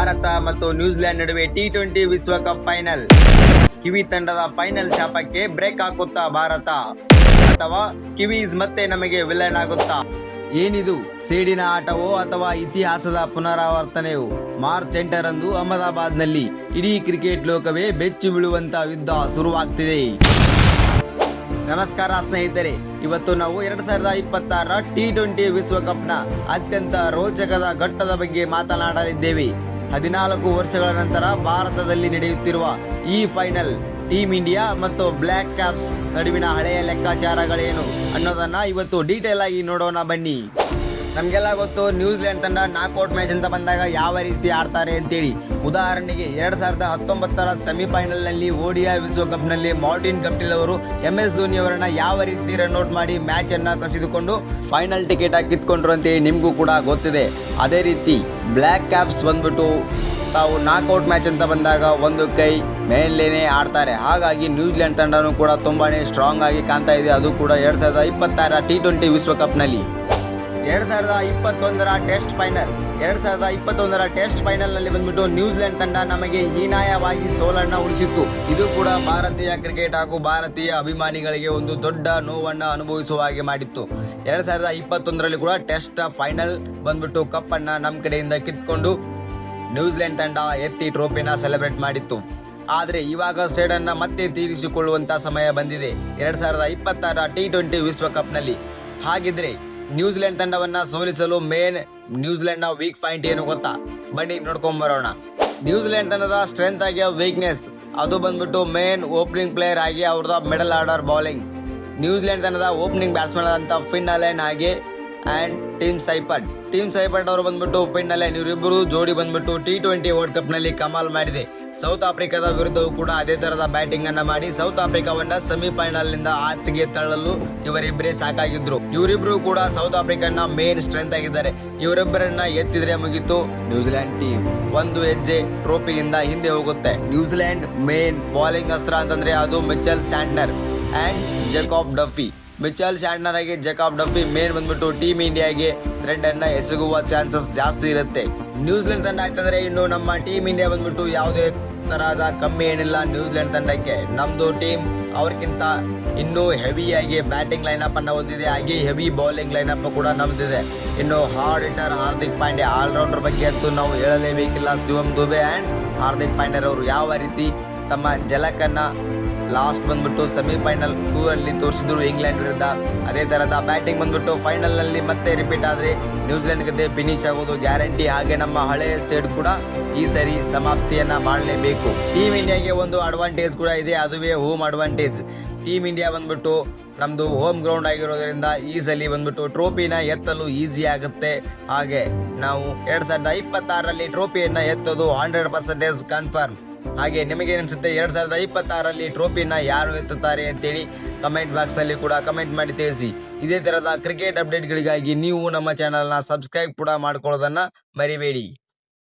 ಭಾರತ ಮತ್ತು ನ್ಯೂಜಿಲೆಂಡ್ ನಡುವೆ ಟಿ20 ವಿಶ್ವಕಪ್ ಫೈನಲ್. ಕಿವಿ ತಂಡದ ಫೈನಲ್ ಶಾಪಕ್ಕೆ ಬ್ರೇಕ್ ಹಾಕುತ್ತಾ ಭಾರತ ಅಥವಾ ಕಿವೀಸ್ ಮತ್ತೆ ನಮಗೆ ವಿಲನ್ ಆಗುತ್ತಾ? ಏನಿದು ಸೇಡಿನ ಆಟವೋ ಅಥವಾ ಇತಿಹಾಸದ ಪುನರಾವರ್ತನೆಯೋ? ಮಾರ್ಚ್ 8ರಂದು ಅಹಮದಾಬಾದ್ನಲ್ಲಿ ಇಡೀ ಕ್ರಿಕೆಟ್ ಲೋಕವೇ ಬೆಚ್ಚಿ ಬೀಳುವಂತ ಯುದ್ಧ ಶುರುವಾಗ್ತಿದೆ. ನಮಸ್ಕಾರ ಸ್ನೇಹಿತರೆ, ಇವತ್ತು ನಾವು 2026ರ ಟಿ20 ವಿಶ್ವಕಪ್ನ ಅತ್ಯಂತ ರೋಚಕದ ಘಟ್ಟದ ಬಗ್ಗೆ ಮಾತನಾಡಲಿದ್ದೇವೆ. 14 ವರ್ಷಗಳ ನಂತರ ಭಾರತದಲ್ಲಿ ನಡೆಯುತ್ತಿರುವ ಈ ಫೈನಲ್ ಟೀಮ್ ಇಂಡಿಯಾ ಮತ್ತು ಬ್ಲ್ಯಾಕ್ ಕ್ಯಾಪ್ಸ್ ನಡುವಿನ ಹಳೆಯ ಲೆಕ್ಕಾಚಾರಗಳೇನು ಅನ್ನೋದನ್ನ ಇವತ್ತು ಡೀಟೇಲ್ ಆಗಿ ನೋಡೋಣ ಬನ್ನಿ. ನಮಗೆಲ್ಲ ಗೊತ್ತು ನ್ಯೂಜಿಲೆಂಡ್ ತಂಡ ನಾಕ್ಔಟ್ ಮ್ಯಾಚ್ ಅಂತ ಬಂದಾಗ ಯಾವ ರೀತಿ ಆಡ್ತಾರೆ ಅಂತೇಳಿ. ಉದಾಹರಣೆಗೆ 2019ರ ಸೆಮಿಫೈನಲ್ನಲ್ಲಿ ODI ವಿಶ್ವಕಪ್ನಲ್ಲಿ ಮಾರ್ಟಿನ್ ಗಪ್ಟಿಲ್ ಅವರು MS ಧೋನಿ ಅವರನ್ನ ಯಾವ ರೀತಿ ರನ್ಔಟ್ ಮಾಡಿ ಮ್ಯಾಚ್ ಅನ್ನ ಕಸಿದುಕೊಂಡು ಫೈನಲ್ ಟಿಕೆಟ್ ಕಿತ್ಕೊಂಡ್ರು ಅಂತೇಳಿ ನಿಮಗೂ ಕೂಡ ಗೊತ್ತಿದೆ. ಅದೇ ರೀತಿ ಬ್ಲ್ಯಾಕ್ ಕ್ಯಾಪ್ಸ್ ಬಂದ್ಬಿಟ್ಟು ತಾವು ನಾಕ್ಔಟ್ ಮ್ಯಾಚ್ ಅಂತ ಬಂದಾಗ ಒಂದು ಕೈ ಮೇಲೇನೆ ಆಡ್ತಾರೆ. ಹಾಗಾಗಿ ನ್ಯೂಜಿಲೆಂಡ್ ತಂಡನೂ ಕೂಡ ತುಂಬಾನೇ ಸ್ಟ್ರಾಂಗ್ ಆಗಿ ಕಾಣ್ತಾ ಇದೆ. ಅದು ಕೂಡ 2026ರ ಟಿ20 ವಿಶ್ವಕಪ್ನಲ್ಲಿ. 2021ರ ಟೆಸ್ಟ್ ಫೈನಲ್ 2021ರ ಟೆಸ್ಟ್ ಫೈನಲ್ನಲ್ಲಿ ಬಂದ್ಬಿಟ್ಟು ನ್ಯೂಜಿಲೆಂಡ್ ತಂಡ ನಮಗೆ ಹೀನಾಯವಾಗಿ ಸೋಲನ್ನು ಉಳಿಸಿತ್ತು. ಇದು ಕೂಡ ಭಾರತೀಯ ಕ್ರಿಕೆಟ್ ಹಾಗೂ ಭಾರತೀಯ ಅಭಿಮಾನಿಗಳಿಗೆ ಒಂದು ದೊಡ್ಡ ನೋವನ್ನು ಅನುಭವಿಸುವ ಹಾಗೆ ಮಾಡಿತ್ತು. 2021ರಲ್ಲಿ ಕೂಡ ಟೆಸ್ಟ್ ಫೈನಲ್ ಬಂದ್ಬಿಟ್ಟು ಕಪ್ ಅನ್ನ ನಮ್ಮ ಕಡೆಯಿಂದ ಕಿತ್ಕೊಂಡು ನ್ಯೂಜಿಲೆಂಡ್ ತಂಡ ಎತ್ತಿ ಟ್ರೋಫಿನ ಸೆಲೆಬ್ರೇಟ್ ಮಾಡಿತ್ತು. ಆದರೆ ಇವಾಗ ಸೇಡನ್ನ ಮತ್ತೆ ತೀರಿಸಿಕೊಳ್ಳುವಂತ ಸಮಯ ಬಂದಿದೆ 2026ರ ಟಿ20 ವಿಶ್ವಕಪ್ನಲ್ಲಿ. ಹಾಗಿದ್ರೆ ನ್ಯೂಜಿಲೆಂಡ್ ತಂಡವನ್ನ ಸೋಲಿಸಲು ಮೇನ್ ನ್ಯೂಜಿಲೆಂಡ್ನ ವೀಕ್ ಪಾಯಿಂಟ್ ಏನು ಗೊತ್ತಾ? ಬನ್ನಿ ನೋಡ್ಕೊಂಡ್ ಬರೋಣ. ನ್ಯೂಜಿಲೆಂಡ್ ತಂಡದ ಸ್ಟ್ರೆಂತ್ ಆಗಿ ವೀಕ್ನೆಸ್ ಅದು ಬಂದ್ಬಿಟ್ಟು ಮೇನ್ ಓಪನಿಂಗ್ ಪ್ಲೇಯರ್ ಆಗಿ ಅವ್ರದ ಮಿಡಲ್ ಆರ್ಡರ್ ಬೌಲಿಂಗ್. ನ್ಯೂಜಿಲೆಂಡ್ ತಂಡದ ಓಪನಿಂಗ್ ಬ್ಯಾಟ್ಸ್ಮನ್ ಆದಂತ ಫಿನ್ ಅಲೆನ್ ಹಾಗೆ ಅಂಡ್ ಟಿಮ್ ಸೈಪರ್ಟ್ ಅವರು ಬಂದ್ಬಿಟ್ಟು ಫಿನ್ ಅಲೆನ್ ಇವರಿಬ್ಬರು ಜೋಡಿ ಬಂದ್ಬಿಟ್ಟು ಟಿ20 ವರ್ಲ್ಡ್ ಕಪ್ ನಲ್ಲಿ ಕಮಾಲ್ ಮಾಡಿದೆ. ಸೌತ್ ಆಫ್ರಿಕಾದ ವಿರುದ್ಧವೂ ಕೂಡ ಅದೇ ತರದ ಬ್ಯಾಟಿಂಗ್ ಅನ್ನ ಮಾಡಿ ಸೌತ್ ಆಫ್ರಿಕಾವನ್ನ ಸೆಮಿಫೈನಲ್ ನಿಂದ ಆಚೆಗೆ ತಳ್ಳಲು ಇವರಿಬ್ಬರೇ ಸಾಕಾಗಿದ್ರು. ಇವರಿಬ್ರು ಕೂಡ ಸೌತ್ ಆಫ್ರಿಕನ್ನ ಮೇನ್ ಸ್ಟ್ರೆಂತ್ ಆಗಿದ್ದಾರೆ. ಇವರಿಬ್ಬರನ್ನ ಎತ್ತಿದ್ರೆ ಮುಗಿತು, ನ್ಯೂಜಿಲೆಂಡ್ ಟೀಮ್ ಒಂದು ಹೆಜ್ಜೆ ಟ್ರೋಫಿಯಿಂದ ಹಿಂದೆ ಹೋಗುತ್ತೆ. ನ್ಯೂಜಿಲೆಂಡ್ ಮೇನ್ ಬೌಲಿಂಗ್ ಅಸ್ತ್ರ ಅಂತಂದ್ರೆ ಅದು Mitchell Santner and Jacob Duffy. Mitchell Santner ಆಗಿ ಜೇಕಾಬ್ ಡಫಿ ಮೇನ್ ಬಂದ್ಬಿಟ್ಟು ಟೀಮ್ ಇಂಡಿಯಾಗೆ ಥ್ರೆಡ್ ಅನ್ನ ಎಸಗುವ ಚಾನ್ಸಸ್ ಜಾಸ್ತಿ ಇರುತ್ತೆ. ನ್ಯೂಜಿಲೆಂಡ್ ತಂಡ ಆಯ್ತಂದ್ರೆ ಇನ್ನು ನಮ್ಮ ಟೀಮ್ ಇಂಡಿಯಾ ಬಂದ್ಬಿಟ್ಟು ಯಾವುದೇ ತರಹದ ಕಮ್ಮಿ ಏನಿಲ್ಲ ನ್ಯೂಜಿಲೆಂಡ್ ತಂಡಕ್ಕೆ. ನಮ್ದು ಟೀಮ್ ಅವ್ರಿಗಿಂತ ಇನ್ನೂ ಹೆವಿಯಾಗಿ ಬ್ಯಾಟಿಂಗ್ ಲೈನಪ್ ಅನ್ನ ಹೊಂದಿದೆ, ಹಾಗೆ ಹೆವಿ ಬೌಲಿಂಗ್ ಲೈನಪ್ ಕೂಡ ನಮ್ದಿದೆ. ಇನ್ನು hard hitter Hardik Pandya allrounder ಬಗ್ಗೆ ಅಂತೂ ನಾವು ಹೇಳಲೇಬೇಕಿಲ್ಲ. ಶಿವಮ್ ದುಬೆ ಅಂಡ್ ಹಾರ್ದಿಕ್ ಪಾಂಡ್ಯ ಅವರು ಯಾವ ರೀತಿ ತಮ್ಮ ಜಲಕನ್ನ ಲಾಸ್ಟ್ ಬಂದ್ಬಿಟ್ಟು ಸೆಮಿಫೈನಲ್ 2 ತೋರಿಸಿದ್ರು ಇಂಗ್ಲೆಂಡ್ ವಿರುದ್ಧ. ಅದೇ ತರಹದ ಬ್ಯಾಟಿಂಗ್ ಬಂದ್ಬಿಟ್ಟು ಫೈನಲ್ ನಲ್ಲಿ ಮತ್ತೆ ರಿಪೀಟ್ ಆದ್ರೆ ನ್ಯೂಜಿಲೆಂಡ್ ಗತೆ ಫಿನಿಶ್ ಆಗೋದು ಗ್ಯಾರಂಟಿ. ಹಾಗೆ ನಮ್ಮ ಹಳೆಯ ಸೈಡ್ ಕೂಡ ಈ ಸರಿ ಸಮಾಪ್ತಿಯನ್ನ ಮಾಡಲೇಬೇಕು. ಟೀಮ್ ಇಂಡಿಯಾಗೆ ಒಂದು ಅಡ್ವಾಂಟೇಜ್ ಕೂಡ ಇದೆ, ಅದುವೇ ಹೋಮ್ ಅಡ್ವಾಂಟೇಜ್. ಟೀಮ್ ಇಂಡಿಯಾ ಬಂದ್ಬಿಟ್ಟು ನಮ್ದು ಹೋಮ್ ಗ್ರೌಂಡ್ ಆಗಿರೋದ್ರಿಂದ ಈ ಸಲ ಬಂದ್ಬಿಟ್ಟು ಟ್ರೋಫಿನ ಎತ್ತಲು ಈಸಿ ಆಗುತ್ತೆ. ಹಾಗೆ ನಾವು 2026ರಲ್ಲಿ ಟ್ರೋಫಿಯನ್ನ ಎತ್ತೋದು 100% ಕನ್ಫರ್ಮ್. ಹಾಗೆ ನಿಮಗೆ ಅನಿಸುತ್ತೆ 2026ರಲ್ಲಿ ಟ್ರೋಫಿನ ಯಾರು ಎತ್ತುತ್ತಾರೆ ಅಂತೇಳಿ ಕಮೆಂಟ್ ಬಾಕ್ಸ್ ಅಲ್ಲಿ ಕೂಡ ಕಮೆಂಟ್ ಮಾಡಿ ತಿಳಿಸಿ. ಇದೇ ತರಹದ ಕ್ರಿಕೆಟ್ ಅಪ್ಡೇಟ್ಗಳಿಗಾಗಿ ನೀವು ನಮ್ಮ ಚಾನಲ್ನ ಸಬ್ಸ್ಕ್ರೈಬ್ ಕೂಡ ಮಾಡ್ಕೊಳ್ಳೋದನ್ನ ಮರಿಬೇಡಿ.